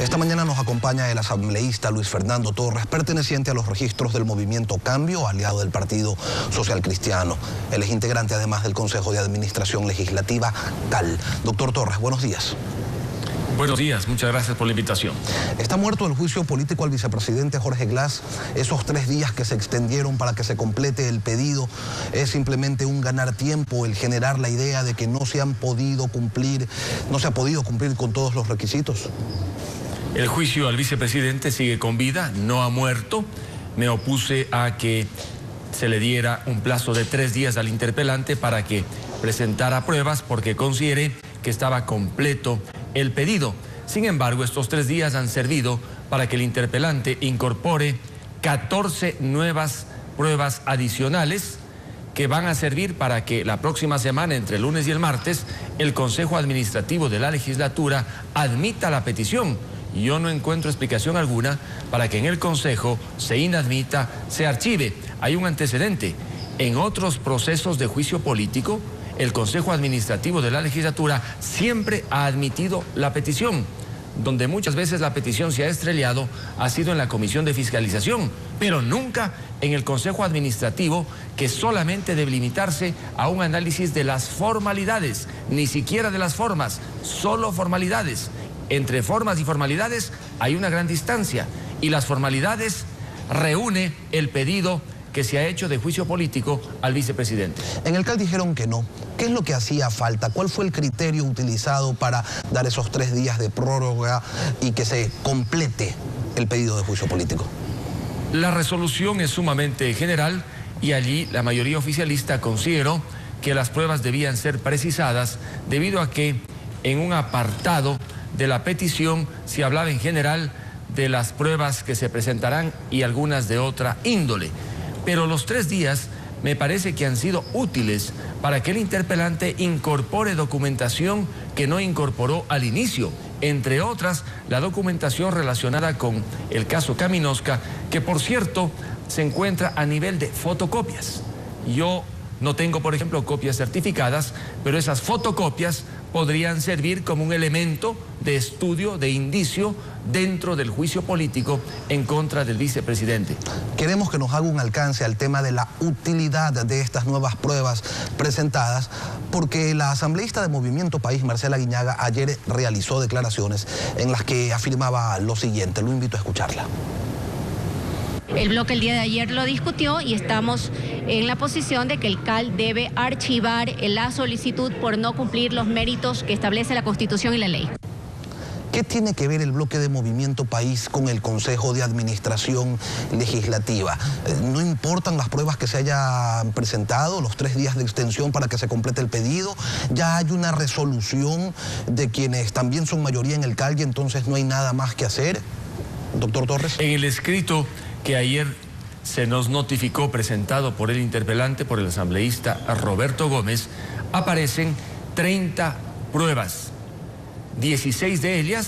Esta mañana nos acompaña el asambleísta Luis Fernando Torres, perteneciente a los registros del movimiento Cambio, aliado del Partido Social Cristiano. Él es integrante además del Consejo de Administración Legislativa CAL. Doctor Torres, buenos días. Buenos días, muchas gracias por la invitación. Está muerto el juicio político al vicepresidente Jorge Glass. Esos 3 días que se extendieron para que se complete el pedido, ¿es simplemente un ganar tiempo el generar la idea de que no se ha podido cumplir con todos los requisitos? El juicio al vicepresidente sigue con vida, no ha muerto. Me opuse a que se le diera un plazo de 3 días al interpelante para que presentara pruebas porque consideré que estaba completo el pedido. Sin embargo, estos 3 días han servido para que el interpelante incorpore 14 nuevas pruebas adicionales que van a servir para que la próxima semana, entre el lunes y el martes, el Consejo Administrativo de la Legislatura admita la petición. Yo no encuentro explicación alguna para que en el Consejo se inadmita, se archive. Hay un antecedente. En otros procesos de juicio político, el Consejo Administrativo de la Legislatura siempre ha admitido la petición. Donde muchas veces la petición se ha estrellado ha sido en la Comisión de Fiscalización, pero nunca en el Consejo Administrativo, que solamente debe limitarse a un análisis de las formalidades, ni siquiera de las formas, solo formalidades. Entre formas y formalidades hay una gran distancia y las formalidades reúne el pedido que se ha hecho de juicio político al vicepresidente. En el CAL dijeron que no. ¿Qué es lo que hacía falta? ¿Cuál fue el criterio utilizado para dar esos 3 días de prórroga y que se complete el pedido de juicio político? La resolución es sumamente general y allí la mayoría oficialista consideró que las pruebas debían ser precisadas debido a que en un apartado de la petición se hablaba en general de las pruebas que se presentarán y algunas de otra índole. Pero los 3 días me parece que han sido útiles para que el interpelante incorpore documentación que no incorporó al inicio, entre otras la documentación relacionada con el caso Caminosca, que por cierto se encuentra a nivel de fotocopias. Yo no tengo, por ejemplo, copias certificadas, pero esas fotocopias podrían servir como un elemento de estudio, de indicio, dentro del juicio político en contra del vicepresidente. Queremos que nos haga un alcance al tema de la utilidad de estas nuevas pruebas presentadas, porque la asambleísta de Movimiento País, Marcela Guiñaga, ayer realizó declaraciones en las que afirmaba lo siguiente. Lo invito a escucharla. El bloque el día de ayer lo discutió y estamos en la posición de que el CAL debe archivar la solicitud por no cumplir los méritos que establece la Constitución y la ley. ¿Qué tiene que ver el bloque de Movimiento País con el Consejo de Administración Legislativa? ¿No importan las pruebas que se hayan presentado, los 3 días de extensión para que se complete el pedido? ¿Ya hay una resolución de quienes también son mayoría en el CAL y entonces no hay nada más que hacer? Doctor Torres. En el escrito que ayer se nos notificó, presentado por el interpelante, por el asambleísta Roberto Gómez, aparecen 30 pruebas. 16 de ellas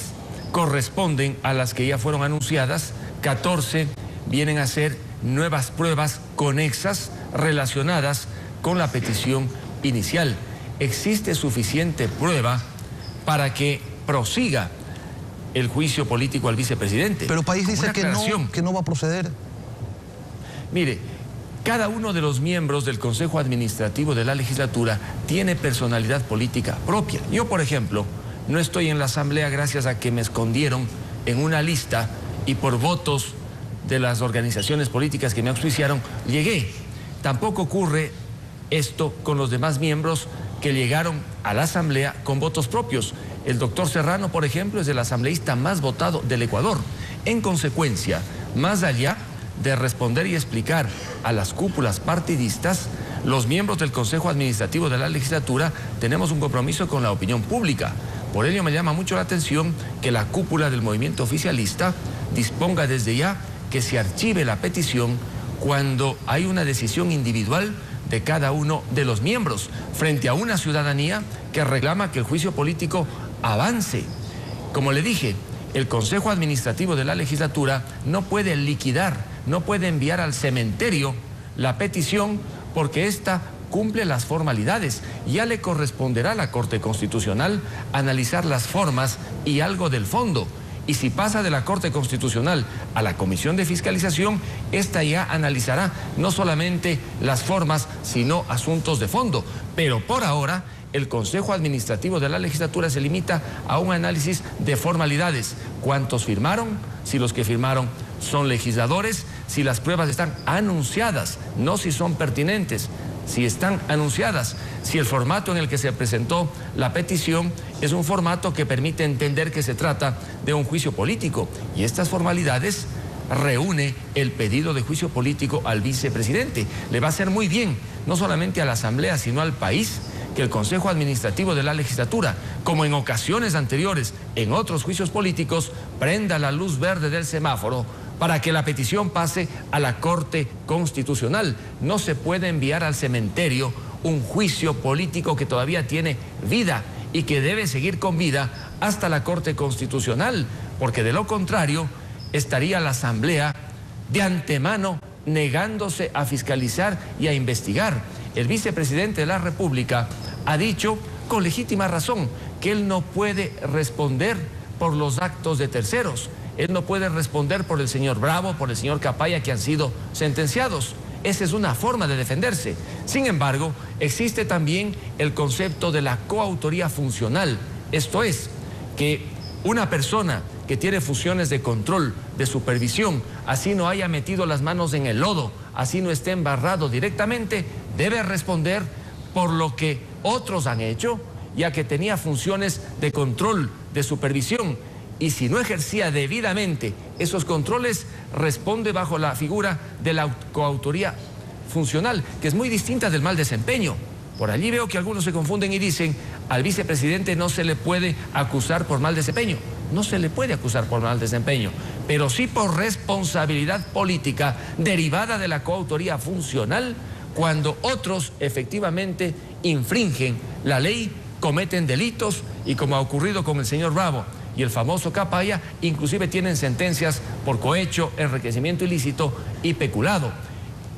corresponden a las que ya fueron anunciadas, 14 vienen a ser nuevas pruebas conexas relacionadas con la petición inicial. Existe suficiente prueba para que prosiga el juicio político al vicepresidente. Pero País dice que no va a proceder. Mire, cada uno de los miembros del Consejo Administrativo de la Legislatura tiene personalidad política propia. Yo, por ejemplo, no estoy en la Asamblea gracias a que me escondieron en una lista y por votos de las organizaciones políticas que me auspiciaron, llegué. Tampoco ocurre esto con los demás miembros que llegaron a la Asamblea con votos propios. El doctor Serrano, por ejemplo, es el asambleísta más votado del Ecuador. En consecuencia, más allá de responder y explicar a las cúpulas partidistas, los miembros del Consejo Administrativo de la Legislatura tenemos un compromiso con la opinión pública. Por ello me llama mucho la atención que la cúpula del movimiento oficialista disponga desde ya que se archive la petición cuando hay una decisión individual de cada uno de los miembros frente a una ciudadanía que reclama que el juicio político avance. Como le dije, el Consejo Administrativo de la Legislatura no puede liquidar, no puede enviar al cementerio la petición porque ésta cumple las formalidades. Ya le corresponderá a la Corte Constitucional analizar las formas y algo del fondo. Y si pasa de la Corte Constitucional a la Comisión de Fiscalización, esta ya analizará no solamente las formas, sino asuntos de fondo. Pero por ahora, el Consejo Administrativo de la Legislatura se limita a un análisis de formalidades. ¿Cuántos firmaron? Si los que firmaron son legisladores, si las pruebas están anunciadas, no si son pertinentes. Si están anunciadas, si el formato en el que se presentó la petición es un formato que permite entender que se trata de un juicio político. Y estas formalidades reúne el pedido de juicio político al vicepresidente. Le va a hacer muy bien, no solamente a la Asamblea, sino al país, que el Consejo Administrativo de la Legislatura, como en ocasiones anteriores en otros juicios políticos, prenda la luz verde del semáforo para que la petición pase a la Corte Constitucional. No se puede enviar al cementerio un juicio político que todavía tiene vida y que debe seguir con vida hasta la Corte Constitucional, porque de lo contrario estaría la Asamblea de antemano negándose a fiscalizar y a investigar. El vicepresidente de la República ha dicho con legítima razón que él no puede responder por los actos de terceros. Él no puede responder por el señor Bravo, por el señor Capaya, que han sido sentenciados. Esa es una forma de defenderse. Sin embargo, existe también el concepto de la coautoría funcional. Esto es, que una persona que tiene funciones de control, de supervisión, así no haya metido las manos en el lodo, así no esté embarrado directamente, debe responder por lo que otros han hecho, ya que tenía funciones de control, de supervisión. Y si no ejercía debidamente esos controles, responde bajo la figura de la coautoría funcional, que es muy distinta del mal desempeño. Por allí veo que algunos se confunden y dicen, al vicepresidente no se le puede acusar por mal desempeño. No se le puede acusar por mal desempeño, pero sí por responsabilidad política derivada de la coautoría funcional, cuando otros efectivamente infringen la ley, cometen delitos, y como ha ocurrido con el señor Bravo y el famoso Capaya, inclusive tienen sentencias por cohecho, enriquecimiento ilícito y peculado.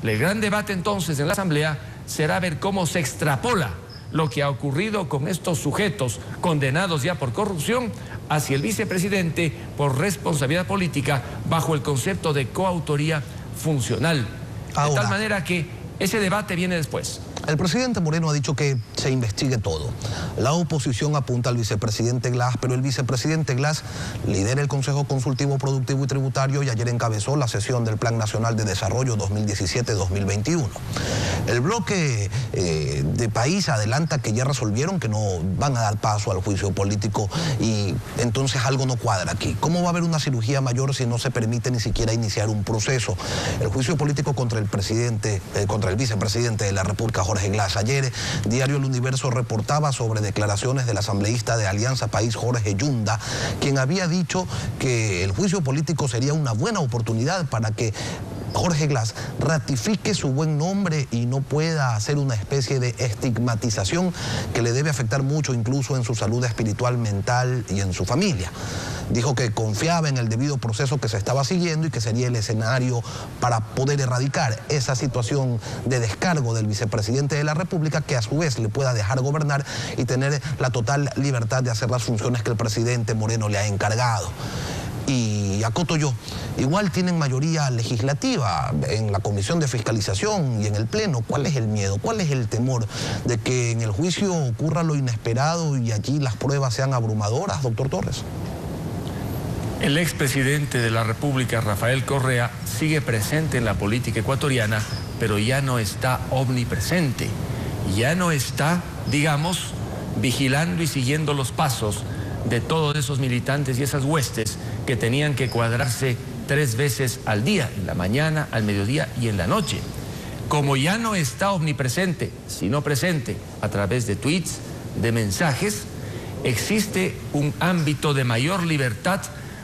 El gran debate entonces en la Asamblea será ver cómo se extrapola lo que ha ocurrido con estos sujetos condenados ya por corrupción hacia el vicepresidente por responsabilidad política bajo el concepto de coautoría funcional. De tal manera que ese debate viene después. El presidente Moreno ha dicho que se investigue todo. La oposición apunta al vicepresidente Glass, pero el vicepresidente Glass lidera el Consejo Consultivo Productivo y Tributario y ayer encabezó la sesión del Plan Nacional de Desarrollo 2017-2021. El bloque de país adelanta que ya resolvieron que no van a dar paso al juicio político y entonces algo no cuadra aquí. ¿Cómo va a haber una cirugía mayor si no se permite ni siquiera iniciar un proceso? El juicio político contra el vicepresidente de la República, Jorge Glass. Ayer, Diario El Universo reportaba sobre declaraciones del asambleísta de Alianza País, Jorge Yunda, quien había dicho que el juicio político sería una buena oportunidad para que Jorge Glass ratifique su buen nombre y no pueda hacer una especie de estigmatización que le debe afectar mucho incluso en su salud espiritual, mental y en su familia. Dijo que confiaba en el debido proceso que se estaba siguiendo y que sería el escenario para poder erradicar esa situación de descargo del vicepresidente de la República, que a su vez le pueda dejar gobernar y tener la total libertad de hacer las funciones que el presidente Moreno le ha encargado. Y acoto yo, igual tienen mayoría legislativa en la Comisión de Fiscalización y en el Pleno. ¿Cuál es el miedo? ¿Cuál es el temor de que en el juicio ocurra lo inesperado y allí las pruebas sean abrumadoras, doctor Torres? El expresidente de la República, Rafael Correa, sigue presente en la política ecuatoriana, pero ya no está omnipresente. Ya no está, digamos, vigilando y siguiendo los pasos de todos esos militantes y esas huestes que tenían que cuadrarse 3 veces al día, en la mañana, al mediodía y en la noche. Como ya no está omnipresente, sino presente a través de tweets, de mensajes, existe un ámbito de mayor libertad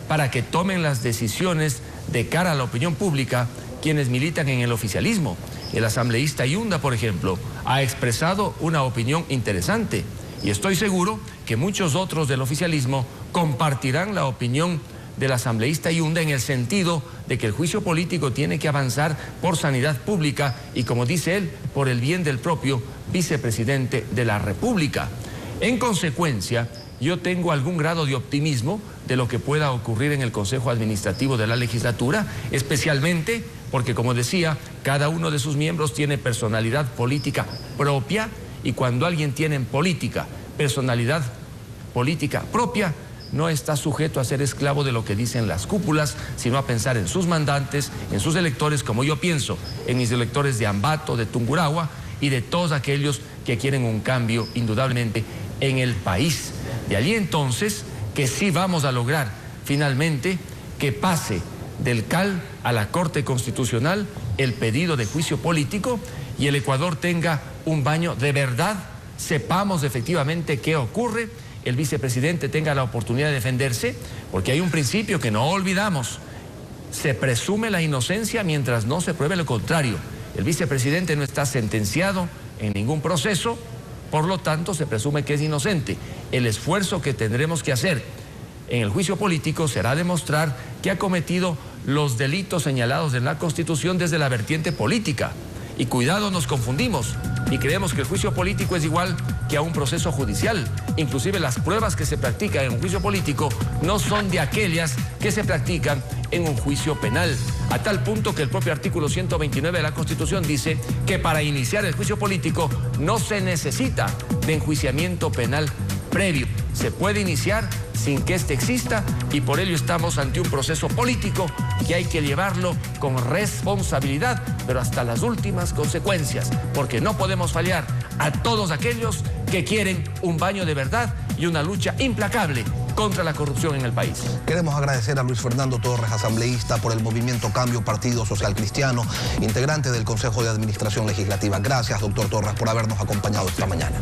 para que tomen las decisiones de cara a la opinión pública quienes militan en el oficialismo. El asambleísta Yunda, por ejemplo, ha expresado una opinión interesante y estoy seguro que muchos otros del oficialismo compartirán la opinión del asambleísta Yunda en el sentido de que el juicio político tiene que avanzar por sanidad pública y, como dice él, por el bien del propio vicepresidente de la República. En consecuencia, yo tengo algún grado de optimismo de lo que pueda ocurrir en el Consejo Administrativo de la Legislatura, especialmente porque, como decía, cada uno de sus miembros tiene personalidad política propia, y cuando alguien tiene en política personalidad política propia, no está sujeto a ser esclavo de lo que dicen las cúpulas, sino a pensar en sus mandantes, en sus electores, como yo pienso en mis electores de Ambato, de Tungurahua y de todos aquellos que quieren un cambio indudablemente en el país. De allí entonces que sí vamos a lograr finalmente que pase del CAL a la Corte Constitucional el pedido de juicio político y el Ecuador tenga un baño de verdad, sepamos efectivamente qué ocurre, el vicepresidente tenga la oportunidad de defenderse, porque hay un principio que no olvidamos: se presume la inocencia mientras no se pruebe lo contrario. El vicepresidente no está sentenciado en ningún proceso, por lo tanto se presume que es inocente. El esfuerzo que tendremos que hacer en el juicio político será demostrar que ha cometido los delitos señalados en la Constitución desde la vertiente política. Y cuidado, nos confundimos y creemos que el juicio político es igual que a un proceso judicial. Inclusive las pruebas que se practican en un juicio político no son de aquellas que se practican en un juicio penal, a tal punto que el propio artículo 129 de la Constitución dice que para iniciar el juicio político no se necesita de enjuiciamiento penal previo. Se puede iniciar sin que éste exista, y por ello estamos ante un proceso político que hay que llevarlo con responsabilidad, pero hasta las últimas consecuencias, porque no podemos fallar a todos aquellos que quieren un baño de verdad y una lucha implacable contra la corrupción en el país. Queremos agradecer a Luis Fernando Torres, asambleísta por el Movimiento Cambio Partido Social Cristiano, integrante del Consejo de Administración Legislativa. Gracias, doctor Torres, por habernos acompañado esta mañana.